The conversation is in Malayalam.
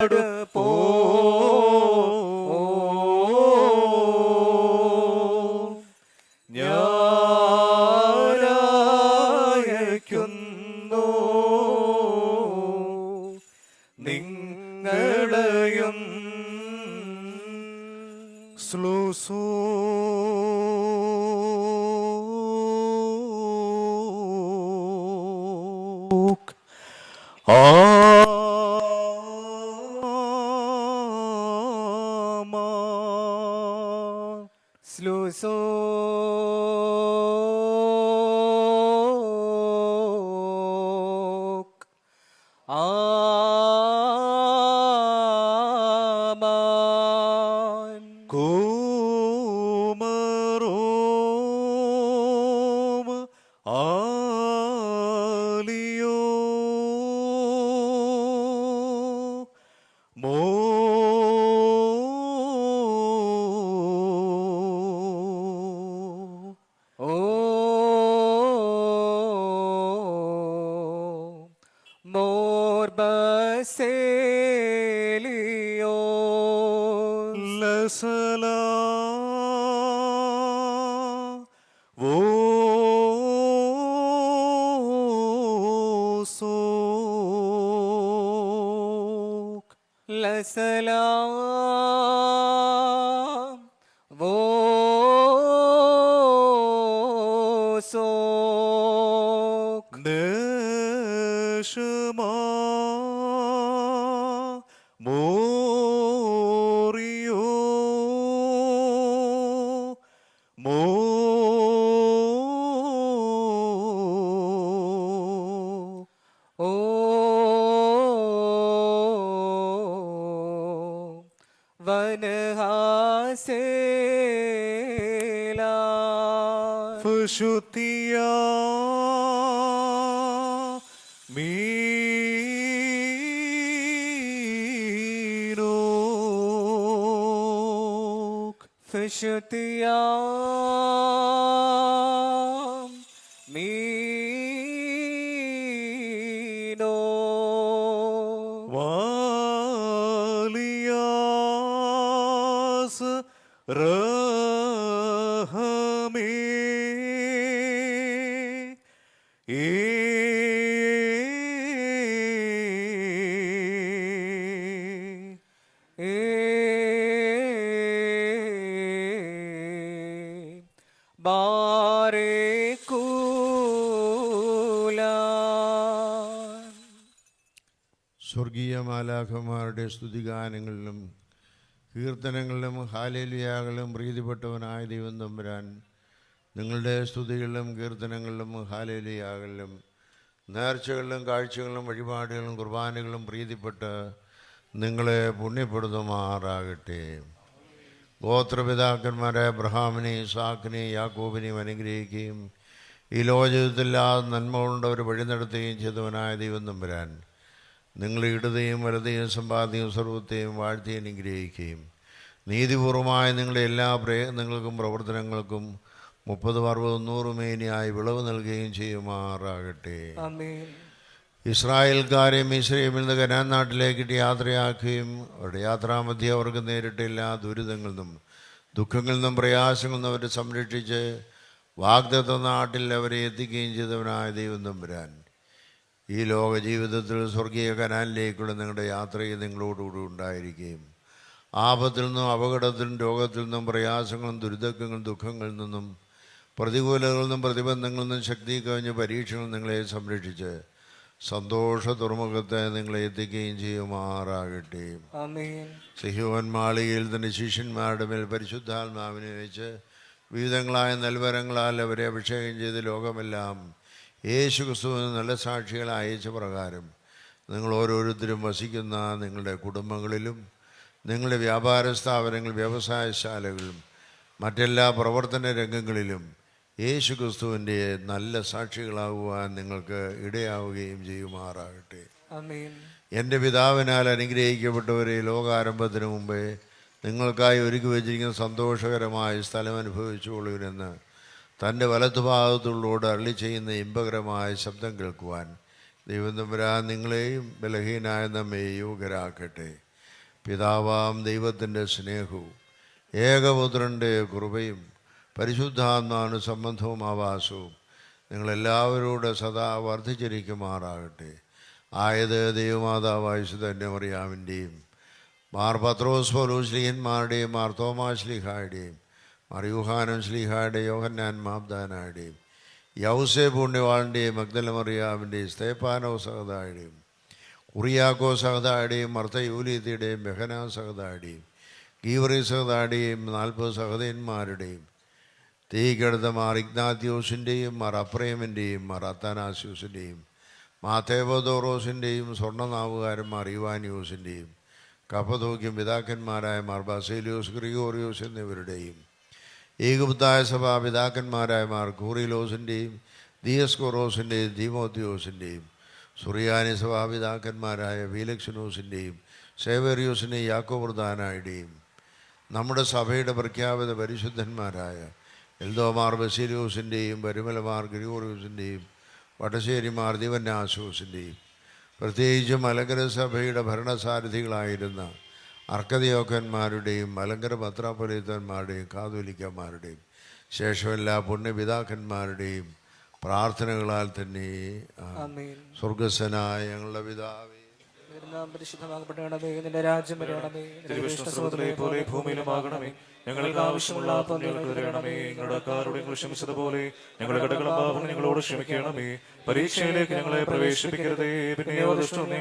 ഞാനയക്കുന്നു നിങ്ങളെയും സ്ലോസോ സ്ലൂസോ ആമാൻ കോമറോം ആലിയോ മോ Morbaselio Lesala Vosok Lesalam Vosok Neshama Morio Mo O Vanhasela Fushutia Minok Fushutia Minok Valias Rahame സ്വർഗീയ മാലാഖമാരുടെ സ്തുതിഗാനങ്ങളിലും കീർത്തനങ്ങളിലും ഹാലേലുയാകളിലും പ്രീതിപ്പെട്ടവനായ ദൈവം തമ്പുരാൻ, നിങ്ങളുടെ സ്തുതികളിലും കീർത്തനങ്ങളിലും ഹാലേലുയാകളിലും നേർച്ചകളിലും കാഴ്ചകളിലും വഴിപാടുകളും കുർബാനകളും പ്രീതിപ്പെട്ട് നിങ്ങളെ പുണ്യപ്പെടുത്തുമാറാകട്ടെ. ഗോത്രപിതാക്കന്മാരായ അബ്രഹാമിനെയും ഇസാക്കിനെയും യാക്കോബിനെയും അനുഗ്രഹിക്കുകയും ഈ ലോകജീവിതത്തില്ലാതെ നന്മ കൊണ്ട് അവർ വഴി നടത്തുകയും ചെയ്തവനായ ദൈവം തമ്പുരാൻ, നിങ്ങളുടെ ഇടതയും വലതയും സമ്പാദ്യവും സർവത്തെയും വാഴ്ത്തി അനുഗ്രഹിക്കുകയും നീതിപൂർവമായ നിങ്ങളുടെ എല്ലാ പ്രയത്നങ്ങൾക്കും പ്രവർത്തനങ്ങൾക്കും 30, 60, 100 മേനിയായി വിളവ് നൽകുകയും ചെയ്യുമാറാകട്ടെ. ഇസ്രായേൽക്കാരെ മിസ്രയീമിൽ നിന്ന് കനാൻ നാട്ടിലേക്ക് യാത്രയാക്കുകയും അവരുടെ യാത്രാമധ്യേ അവർക്ക് നേരിട്ട എല്ലാ ദുരിതങ്ങളിൽ നിന്നും ദുഃഖങ്ങളിൽ നിന്നും പ്രയാസങ്ങളിൽ നിന്നും അവരെ സംരക്ഷിച്ച് വാഗ്ദത്ത നാട്ടിൽ അവരെ എത്തിക്കുകയും ചെയ്തവനായ ദൈവം തമ്പുരാൻ, ഈ ലോക ജീവിതത്തിൽ സ്വർഗീയ കനാലിലേക്കുള്ള നിങ്ങളുടെ യാത്രയിൽ നിങ്ങളോടുകൂടി ഉണ്ടായിരിക്കുകയും ആപത്തിൽ നിന്നും അപകടത്തിൽ നിന്നും രോഗത്തിൽ നിന്നും പ്രയാസങ്ങളും ദുരിതങ്ങളും ദുഃഖങ്ങളിൽ നിന്നും പ്രതികൂലങ്ങളിൽ നിന്നും പ്രതിബന്ധങ്ങളിൽ നിന്നും ശക്തി കവിഞ്ഞ പരീക്ഷകളിൽ നിങ്ങളെ സംരക്ഷിച്ച് സന്തോഷ തുറമുഖത്തെ നിങ്ങളെ എത്തിക്കുകയും ചെയ്യുമാറാകട്ടെ. സിഹ്യോൻ മാളികയിൽ തൻ്റെ ശിഷ്യന്മാരുടെ മേൽ പരിശുദ്ധാത്മാവിനെ വെച്ച് വിവിധങ്ങളായ നൽവരങ്ങളാൽ അവരെ അഭിഷേകം ചെയ്ത് ലോകമെല്ലാം യേശു ക്രിസ്തുവിന് നല്ല സാക്ഷികളെ അയച്ച പ്രകാരം നിങ്ങൾ ഓരോരുത്തരും വസിക്കുന്ന നിങ്ങളുടെ കുടുംബങ്ങളിലും നിങ്ങളുടെ വ്യാപാര സ്ഥാപനങ്ങൾ, വ്യവസായശാലകളിലും മറ്റെല്ലാ പ്രവർത്തന രംഗങ്ങളിലും യേശു ക്രിസ്തുവിൻ്റെ നല്ല സാക്ഷികളാകുവാൻ നിങ്ങൾക്ക് ഇടയാവുകയും ചെയ്യുമാറാകട്ടെ. എൻ്റെ പിതാവിനാൽ അനുഗ്രഹിക്കപ്പെട്ടവരെ, ലോകാരംഭത്തിന് മുമ്പേ നിങ്ങൾക്കായി ഒരുക്കി വച്ചിരിക്കുന്ന സന്തോഷകരമായ സ്ഥലം അനുഭവിച്ചുകൊള്ളുവിനെന്ന് തൻ്റെ വലത്തുഭാഗത്തുള്ളോട് അരുളി ചെയ്യുന്ന ഇമ്പകരമായ ശബ്ദം കേൾക്കുവാൻ ദൈവം തമ്പുരാൻ നിങ്ങളെയും ബലഹീനായ നമ്മെ യോഗ്യരാക്കട്ടെ. പിതാവാം ദൈവത്തിൻ്റെ സ്നേഹവും ഏകപുത്രൻ്റെ കൃപയും പരിശുദ്ധാത്മാവിന് സംബന്ധവും ആവാസവും നിങ്ങളെല്ലാവരോട് സദാ വർദ്ധിച്ചിരിക്കുമാറാകട്ടെ. ആയത് ദൈവമാതാവായ വിശുദ്ധന്യമറിയാമിൻ്റെയും മാർ പത്രോസ് പൗലോസ് ശ്ലീഹന്മാരുടെയും മാർ തോമാ ശ്ലീഹായുടെയും മാർ യൂഹാനൻ ശ്ലീഹായുടെയും യോഹന്നാൻ മാബ്ദാനായുടെയും യൗസേ പുണ്യവാളിൻ്റെയും മഗ്ദല മറിയാമിൻ്റെയും സ്തേഫാനോ സഹദായുടെയും കുറിയാക്കോ സഹദായുടെയും മർത്ത യൂലീത്തിയുടെയും ബെഹന സഹദായുടെയും ഗീവറി സഹദായുടെയും 40 സഹദയന്മാരുടെയും തീകെടുത്ത മാർ ഇഗ്നാത്യോസിൻ്റെയും മാർ അപ്രേമിൻ്റെയും മാർ അത്താനാസ്യൂസിൻ്റെയും മാത്തേവോദോറോസിൻ്റെയും സ്വർണ്ണനാവുകാരന്മാർ ഇവാനിയോസിൻ്റെയും കപ്പതോക്യം പിതാക്കന്മാരായ മാർ ബാസേലിയോസ് ഗ്രിഗോറിയോസ് എന്നിവരുടെയും ഏകപുത്തായ സഭാ പിതാക്കന്മാരായ മാർ കൂറിലോസിൻ്റെയും ദിയസ്കോറോസിൻ്റെയും ദീമോത്തിയോസിൻ്റെയും സുറിയാനി സഭാപിതാക്കന്മാരായ ഫീലക്സിനോസിൻ്റെയും സേവേറിയോസിൻ്റെയും യാക്കോബർദാനായുടെയും നമ്മുടെ സഭയുടെ പ്രഖ്യാപിത പരിശുദ്ധന്മാരായ എൽദോമാർ ബസീലിയോസിൻ്റെയും പരിമലമാർ ഗ്രിഗോറിയോസിൻ്റെയും വടശ്ശേരിമാർ ദിവന്നാസോസിൻ്റെയും പ്രത്യേകിച്ച് മലങ്കര സഭയുടെ ഭരണസാരഥികളായിരുന്ന അർക്കദിയോക്കന്മാരുടെയും മലങ്കര പത്രാപൊലീത്തന്മാരുടെയും കാതോലിക്കന്മാരുടെയും ശേഷം എല്ലാ പുണ്യപിതാക്കന്മാരുടെയും പ്രാർത്ഥനകളാൽ തന്നെ സ്വർഗസ്വനായ ഞങ്ങളുടെ പിതാവേ, പരിശുദ്ധമാകപ്പെടണമേ. നിന്റെ രാജ്യം വരണമേ. തിരുവിഷ്ണുസ്വത്തിലെ പോലെ ഭൂമിയിലുമാകണമേ. ഞങ്ങൾക്ക് ആവശ്യമുള്ള അപ്പം ഞങ്ങൾക്ക് തരണമേ. ഞങ്ങളുടെ കാരോട് ഞങ്ങൾ ക്ഷമിച്ചതുപോലെ ഞങ്ങളുടെ കടകളും പാപങ്ങളും ഞങ്ങളോട് ക്ഷമിക്കണമേ. പരീക്ഷയിലേക്ക് ഞങ്ങളെ പ്രവേശിപ്പിക്കരുതേ, പിന്നെയോ ദുഷ്ടനെ